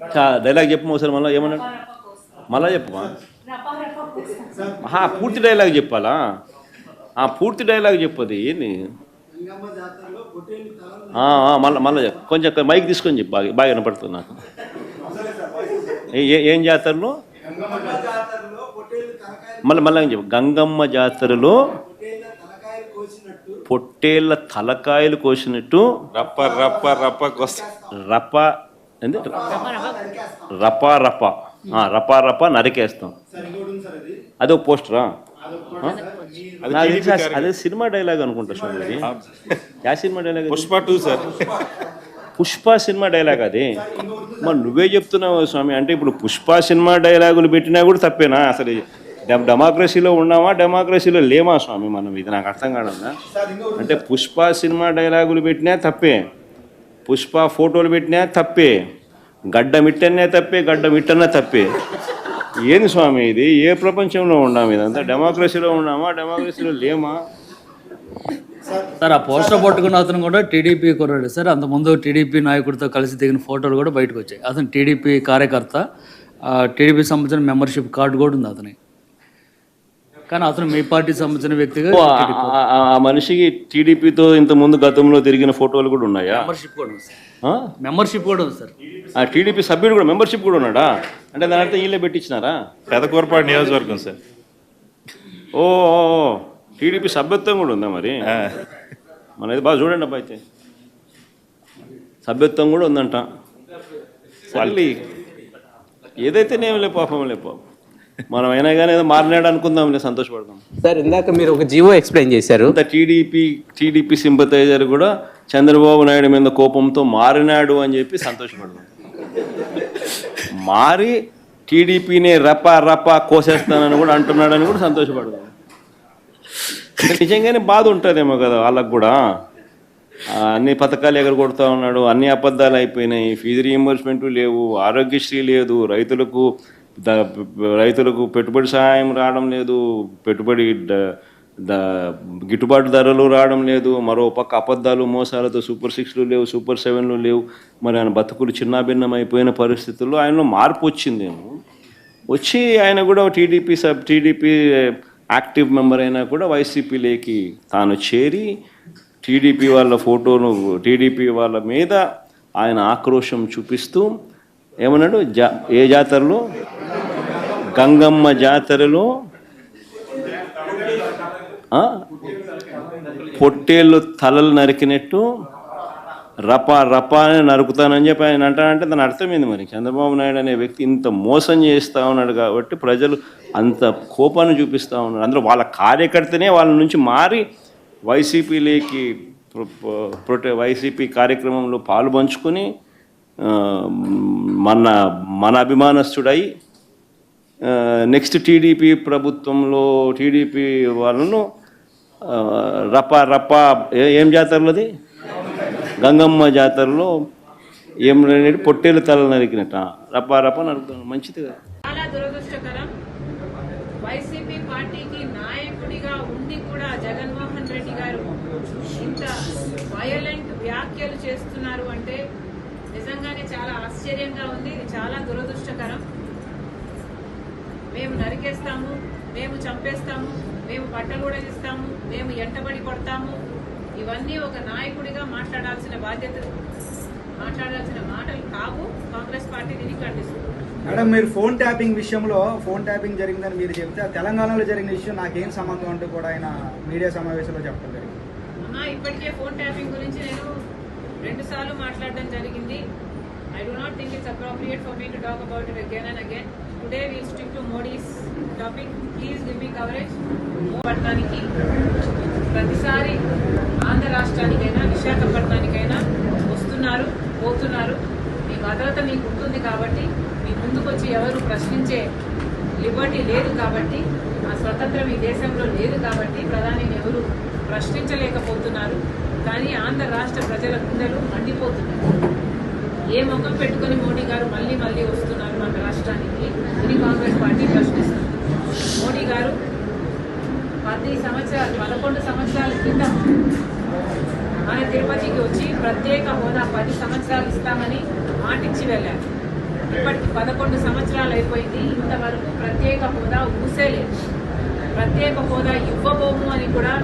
Dialogue చెప్పు ఒకసారి మళ్ళీ ఏమన్నాడు మళ్ళా చెప్పమా పూర్తి డైలాగ్ చెప్పాలా పూర్తి డైలాగ్ చెప్పది ఏంది మళ్ళీ మళ్ళీ కొంచెం మైక్ తీసుకొని చెప్పు బాగా బాగా వినపడుతుంది నాకు ఏం జాతరలో మళ్ళీ మళ్ళీ చెప్పు గంగమ్మ జాతరలో పొట్టేళ్ళ తలకాయలు కోసినట్టు రప్ప రప్ప రప్ప రప్ప ఏంది రపా రప రపా రప నరికేస్తాం. అదే ఒక పోస్టరా? అదే సినిమా డైలాగ్ అనుకుంటా స్వామి. Yeah cinema dialogue? Pushpa 2 sir. Pushpa cinema dialogue అది. మరి నువ్వే చెప్తున్నావు స్వామి. అంటే ఇప్పుడు పుష్ప సినిమా డైలాగులు పెట్టినా కూడా తప్పేనా? అసలు డెమోక్రసీలో ఉన్నామా డెమోక్రసీలో లేమా స్వామి మనం? ఇది నాకు అర్థం కాదన్నా. అంటే పుష్ప సినిమా డైలాగులు పెట్టినా తప్పే, పుష్ప ఫోటోలు పెట్టినా తప్పే, గడ్డ మిట్టనే తప్పే, గడ్డ మిట్టనే తప్పే. ఏంది స్వామి ఇది? ఏ ప్రపంచంలో ఉన్నాము? ఇదంతా డెమోక్రసీలో ఉన్నామా డెమోక్రసీలో లేమా? సార్ ఆ పోస్టర్ పట్టుకున్న అతను కూడా టీడీపీ కుర్రాడు సార్. అంతకుముందు టీడీపీ నాయకుడితో కలిసి దిగిన ఫోటోలు కూడా బయటకు వచ్చాయి. అతను టీడీపీ కార్యకర్త, టీడీపీ సంబంధించిన మెంబర్షిప్ కార్డు కూడా ఉంది అతని. కానీ అతను మీ పార్టీ సంబంధించిన వ్యక్తిగా ఆ మనిషికి టీడీపీతో ఇంత ముందు గతంలో తిరిగిన ఫోటోలు కూడా ఉన్నాయా? మెంబర్షిప్ కూడా ఉంది సార్. మెంబర్షిప్ కూడా ఉంది సార్. ఆ టీడీపీ సభ్యుడు కూడా మెంబర్షిప్ కూడా ఉన్నాడా? అంటే దాని అర్థం వీళ్ళే పెట్టించినారా? పెదకూరపాడు నియోజకవర్గం సార్. ఓ టీడీపీ సభ్యత్వం కూడా ఉందా మరి? మనది బాగా చూడండి అబ్బా. అయితే సభ్యత్వం కూడా ఉందంట. మళ్ళీ ఏదైతేనేం లే పాపం లే పాపం. మనం అయినా కానీ ఏదో మారినాడు అనుకుందాంలే, సంతోషపడదాం. సార్ ఇందాక మీరు ఒక జీవో ఎక్స్ప్లెయిన్ చేశారు. టీడీపీ సింపతైజర్ కూడా చంద్రబాబు నాయుడు మీద కోపంతో మారినాడు అని చెప్పి సంతోషపడదాం. మారి టీడీపీని రపా రపా కోసేస్తానని కూడా అంటున్నాడని కూడా సంతోషపడదాం. నిజంగానే బాధ ఉంటుందేమో కదా వాళ్ళకు కూడా. అన్ని పథకాలు ఎగరగొడతా ఉన్నాడు, అన్ని అబద్ధాలు అయిపోయినాయి, ఫీజు రీయింబర్స్మెంట్ లేవు, ఆరోగ్యశ్రీ లేదు, రైతులకు పెట్టుబడి సహాయం రావడం లేదు, పెట్టుబడి గిట్టుబాటు ధరలు రావడం లేదు, మరో పక్క అబద్ధాలు మోసాలతో సూపర్ 6లు లేవు, సూపర్ 7లు లేవు. మరి ఆయన బతుకులు చిన్నాభిన్నం అయిపోయిన పరిస్థితుల్లో ఆయనలో మార్పు వచ్చిందేమో. వచ్చి ఆయన కూడా టీడీపీ యాక్టివ్ మెంబర్ అయినా కూడా వైసీపీలోకి తాను చేరి టీడీపీ వాళ్ళ ఫోటోను, టీడీపీ వాళ్ళ మీద ఆయన ఆక్రోశం చూపిస్తూ ఏమన్నాడు? ఏ జాతరలో? గంగమ్మ జాతరలో పొట్టేళ్ళు తలలు నరికినట్టు రపా రపా అని నరుకుతానని చెప్పి ఆయన అంటానంటే దాని అర్థమైంది. మరి చంద్రబాబు నాయుడు అనే వ్యక్తి ఇంత మోసం చేస్తూ ఉన్నాడు కాబట్టి ప్రజలు అంత కోపాన్ని చూపిస్తూ ఉన్నారు. అందులో వాళ్ళ కార్యకర్తనే వాళ్ళ నుంచి మారి వైసీపీలోకి వైసీపీ కార్యక్రమంలో పాలు పంచుకొని మన అభిమానస్తుడై నెక్స్ట్ టీడీపీ ప్రభుత్వంలో టీడీపీ వాళ్ళను రపా రపా ఏం జాతరలోది? గంగమ్మ జాతరలో ఏం పొట్టేలు తల నరికినట్ట రపా రపా నరుకుతాను. మంచిది కదా. చాలా దురదృష్టకరం. వైసీపీ పార్టీకి నాయకుడిగా ఉండి కూడా జగన్మోహన్ రెడ్డి గారు ఇంత వయలెంట్ వ్యాఖ్యలు చేస్తున్నారు అంటే నిజంగానే చాలా ఆశ్చర్యంగా ఉంది. ఇది చాలా దురదృష్టకరం. మేము నరికేస్తాము, మేము చంపేస్తాము, మేము బట్టలు కూడా ఇస్తాము, మేము ఎంటబడి కొడతాము, ఇవన్నీ ఒక నాయకుడిగా మాట్లాడాల్సిన మాటలు కావు. కాంగ్రెస్ పార్టీ దీన్ని ఖండిస్తుంది. మేడం, మీరు ఫోన్ ట్యాపింగ్ జరిగిందని మీరు చెప్తే తెలంగాణలో జరిగిన విషయం నాకేం సంబంధం అంటూ కూడా ఆయన మీడియా సమావేశంలో చెప్పడం జరిగింది. ఇప్పటికే ఫోన్ ట్యాపింగ్ గురించి నేను 2 సార్లు మాట్లాడడం జరిగింది. I do not think it's appropriate for me to talk about it again and again. Today we'll stick to Modi's topic. Please give me coverage. పట్టణానికి ప్రతిసారి ఆంధ్ర రాష్ట్రానికైనా విశాఖపట్నానికైనా వస్తున్నారు, పోతున్నారు. మీ భద్రత మీకు ఉంటుంది కాబట్టి, మీ ముందుకు వచ్చి ఎవరు ప్రశ్నించే లిబర్టీ లేదు కాబట్టి, ఆ స్వతంత్రం ఈ దేశంలో లేదు కాబట్టి ప్రధానిని ఎవరు ప్రశ్నించలేకపోతున్నారు. కానీ ఆంధ్ర రాష్ట్ర ప్రజల గుండెలు మండిపోతున్నారు. ఏ ముఖం పెట్టుకుని మోడీ గారు మళ్ళీ వస్తున్నారు మన రాష్ట్రానికి? ఇది కాంగ్రెస్ పార్టీ ప్రశ్నిస్తుంది. మోడీ గారు 11 సంవత్సరాల క్రితం మన తిరుపతికి వచ్చి ప్రత్యేక హోదా 10 సంవత్సరాలు ఇస్తామని మాటిచ్చి వెళ్ళారు. ఇప్పటికి 11 సంవత్సరాలు అయిపోయింది. ఇంతవరకు ప్రత్యేక హోదా ఊసేలేదు. ప్రత్యేక హోదా ఇవ్వబోము అని కూడా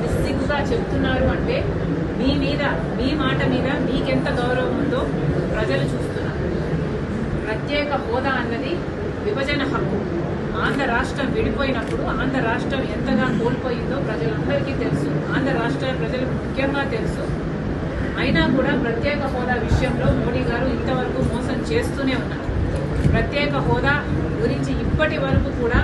నిస్సిగ్గుగా చెప్తున్నారు అంటే మీ మీద, మీ మాట మీద మీకెంత గౌరవం ఉందో ప్రజలు చూస్తున్నారు. ప్రత్యేక హోదా అన్నది విభజన హక్కు. ఆంధ్ర రాష్ట్రం విడిపోయినప్పుడు ఆంధ్ర రాష్ట్రం ఎంతగా కోల్పోయిందో ప్రజలందరికీ తెలుసు, ఆంధ్ర రాష్ట్ర ప్రజలకు ముఖ్యంగా తెలుసు. అయినా కూడా ప్రత్యేక హోదా విషయంలో మోడీ గారు ఇంతవరకు మోసం చేస్తూనే ఉన్నారు. ప్రత్యేక హోదా గురించి ఇప్పటి వరకు కూడా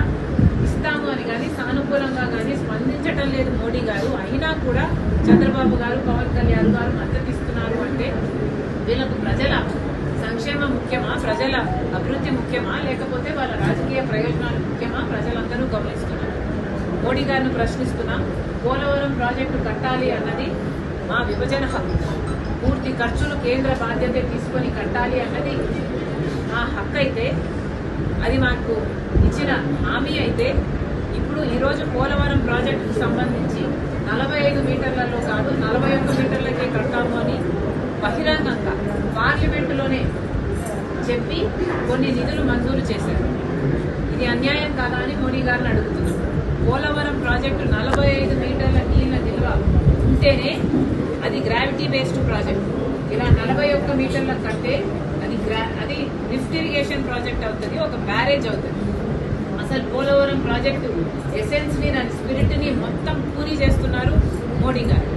ఇస్తాము అని కానీ సానుకూలంగా కానీ స్పందించటం లేదు మోడీ గారు. అయినా కూడా చంద్రబాబు గారు, పవన్ కళ్యాణ్ గారు మద్దతు ఇస్తున్నారు అంటే వీళ్ళకు ప్రజల సంక్షేమం ముఖ్యమా, ప్రజల అభివృద్ధి ముఖ్యమా, లేకపోతే వాళ్ళ రాజకీయ ప్రయోజనాలు ముఖ్యమా ప్రజలందరూ గమనిస్తున్నారు. మోడీ గారిని ప్రశ్నిస్తున్నా, పోలవరం ప్రాజెక్టు కట్టాలి అన్నది మా విభజన హక్కు. పూర్తి ఖర్చులు కేంద్ర బాధ్యత తీసుకొని కట్టాలి అన్నది మా హక్కు అయితే, అది మాకు ఇచ్చిన హామీ అయితే, ఇప్పుడు ఈరోజు పోలవరం ప్రాజెక్టుకు సంబంధించి 45 మీటర్లలో కాదు 41 మీటర్లకే కడతాము అని బహిరంగంగా పార్లమెంటులోనే చెప్పి కొన్ని నిధులు మంజూరు చేశారు. ఇది అన్యాయం కాదా అని మోడీ గారిని అడుగుతున్నాం. పోలవరం ప్రాజెక్టు 45 మీటర్ల నీళ్ళ నిల్వ ఉంటేనే అది గ్రావిటీ బేస్డ్ ప్రాజెక్ట్. ఇలా 41 మీటర్ల కంటే అది లిఫ్ట్ ఇరిగేషన్ ప్రాజెక్ట్ అవుతుంది, ఒక బ్యారేజ్ అవుతుంది. అసలు పోలవరం ప్రాజెక్టు ఎసెన్స్ ని, దాని స్పిరిట్ ని మొత్తం పూరి చేస్తున్నారు మోడీ గారు.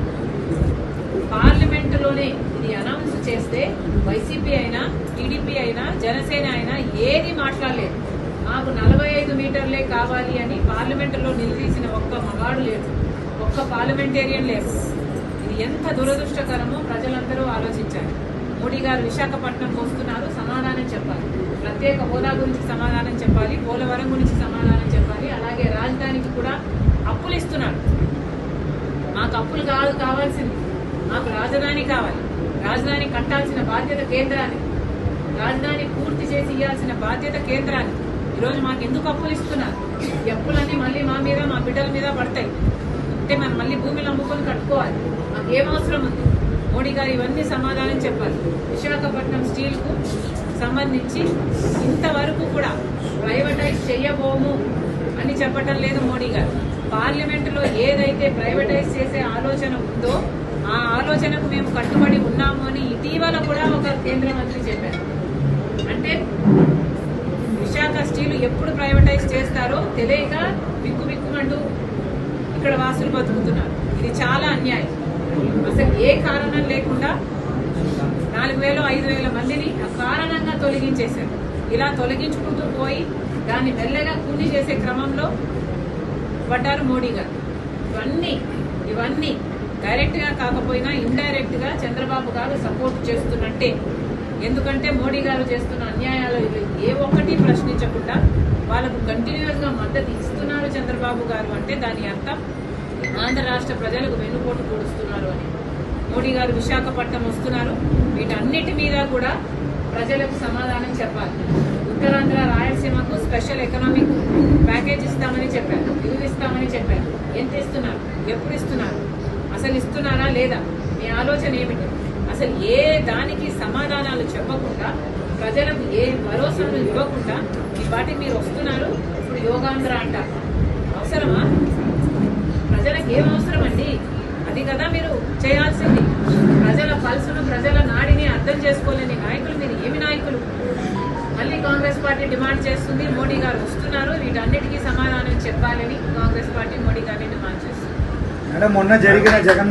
పార్లమెంటులోనే ఇది అనౌన్స్ చేస్తే వైసీపీ అయినా, టీడీపీ అయినా, జనసేన అయినా ఏది మాట్లాడలేదు. మాకు 45 మీటర్లే కావాలి అని పార్లమెంటులో నిలదీసిన ఒక్క మగాడు లేడు, ఒక్క పార్లమెంటేరియన్ లేరు. ఇది ఎంత దురదృష్టకరమో ప్రజలందరూ ఆలోచించారు. మోడీ గారు విశాఖపట్నం వస్తున్నారు, సమాధానం చెప్పాలి. ప్రత్యేక హోదా గురించి సమాధానం చెప్పాలి, పోలవరం గురించి సమాధానం చెప్పాలి. అలాగే రాజధానికి కూడా అప్పులు ఇస్తున్నారు. మాకు అప్పులు కావాల్సింది, మాకు రాజధాని కావాలి. రాజధాని కట్టాల్సిన బాధ్యత కేంద్రానికి, రాజధాని పూర్తి చేసి ఇవ్వాల్సిన బాధ్యత కేంద్రానికి. ఈరోజు మాకు ఎందుకు అప్పులు ఇస్తున్నారు? ఈ అప్పులన్నీ మళ్ళీ మా మీద, మా బిడ్డల మీద పడతాయి. అంటే మనం మళ్ళీ భూమిని అమ్ముకొని కట్టుకోవాలి. మాకు ఏం అవసరం ఉంది? మోడీ గారు ఇవన్నీ సమాధానం చెప్పాలి. విశాఖపట్నం స్టీల్కు సంబంధించి ఇంతవరకు కూడా ప్రైవేటైజ్ చేయబోము అని చెప్పటం లేదు మోడీ గారు. పార్లమెంటులో ఏదైతే ప్రైవేటైజ్ చేసే ఆలోచన ఉందో ఆ ఆలోచనకు మేము కట్టుబడి ఉన్నాము అని ఇటీవల కూడా ఒక కేంద్ర మంత్రి చెప్పారు. అంటే విశాఖ స్టీల్ ఎప్పుడు ప్రైవేటైజ్ చేస్తారో తెలియక బిక్కుమంటూ ఇక్కడ వాసులు బతుకుతున్నారు. ఇది చాలా అన్యాయం. అసలు ఏ కారణం లేకుండా 4,000 5,000 మందిని అకారణంగా తొలగించేశారు. ఇలా తొలగించుకుంటూ పోయి దాన్ని మెల్లగా కూని చేసే క్రమంలో పడ్డారు మోడీ గారు. ఇవన్నీ డైరెక్ట్ గా కాకపోయినా ఇండైరెక్ట్ గా చంద్రబాబు గారు సపోర్ట్ చేస్తున్నట్టే. ఎందుకంటే మోడీ గారు చేస్తున్న అన్యాయాలు ఏ ఒక్కటి ప్రశ్నించకుండా వాళ్ళకు కంటిన్యూస్ గా మద్దతు ఇస్తున్నారు చంద్రబాబు గారు అంటే దాని అర్థం ఆంధ్ర రాష్ట్ర ప్రజలకు వెన్నుపోటు పొడుస్తున్నారు అని. మోడీ గారు విశాఖపట్నం వస్తున్నారు. వీటన్నిటి మీద కూడా ప్రజలకు సమాధానం చెప్పాలి. ఉత్తరాంధ్ర రాయలసీమకు స్పెషల్ ఎకనామిక్ ప్యాకేజ్ ఇస్తామని చెప్పారు, నిధులు ఇస్తామని చెప్పారు. ఎంత ఇస్తున్నారు? ఎప్పుడు ఇస్తున్నారు? అసలు ఇస్తున్నారా లేదా? మీ ఆలోచన ఏమిటి? అసలు ఏ దానికి సమాధానాలు చెప్పకుండా, ప్రజలకు ఏ భరోసాను ఇవ్వకుండా ఈ పాటికి మీరు వస్తున్నారు. ఇప్పుడు యోగాంధ్ర అంటారు. అవసరమా? ప్రజలకు ఏం అవసరం అండి? అది కదా మీరు చేయాల్సింది. ప్రజల పల్సును, ప్రజల నాడిని అర్థం చేసుకోలేని నాయకులు మీరు ఏమి నాయకులు? మళ్ళీ కాంగ్రెస్ పార్టీ డిమాండ్ చేస్తుంది, మోడీ గారు వస్తున్నారు, వీటన్నిటికీ సమాధానం చెప్పాలని కాంగ్రెస్ పార్టీ మోడీ గారిని డిమాండ్ చేస్తుంది. మొన్న జరిగిన జగన్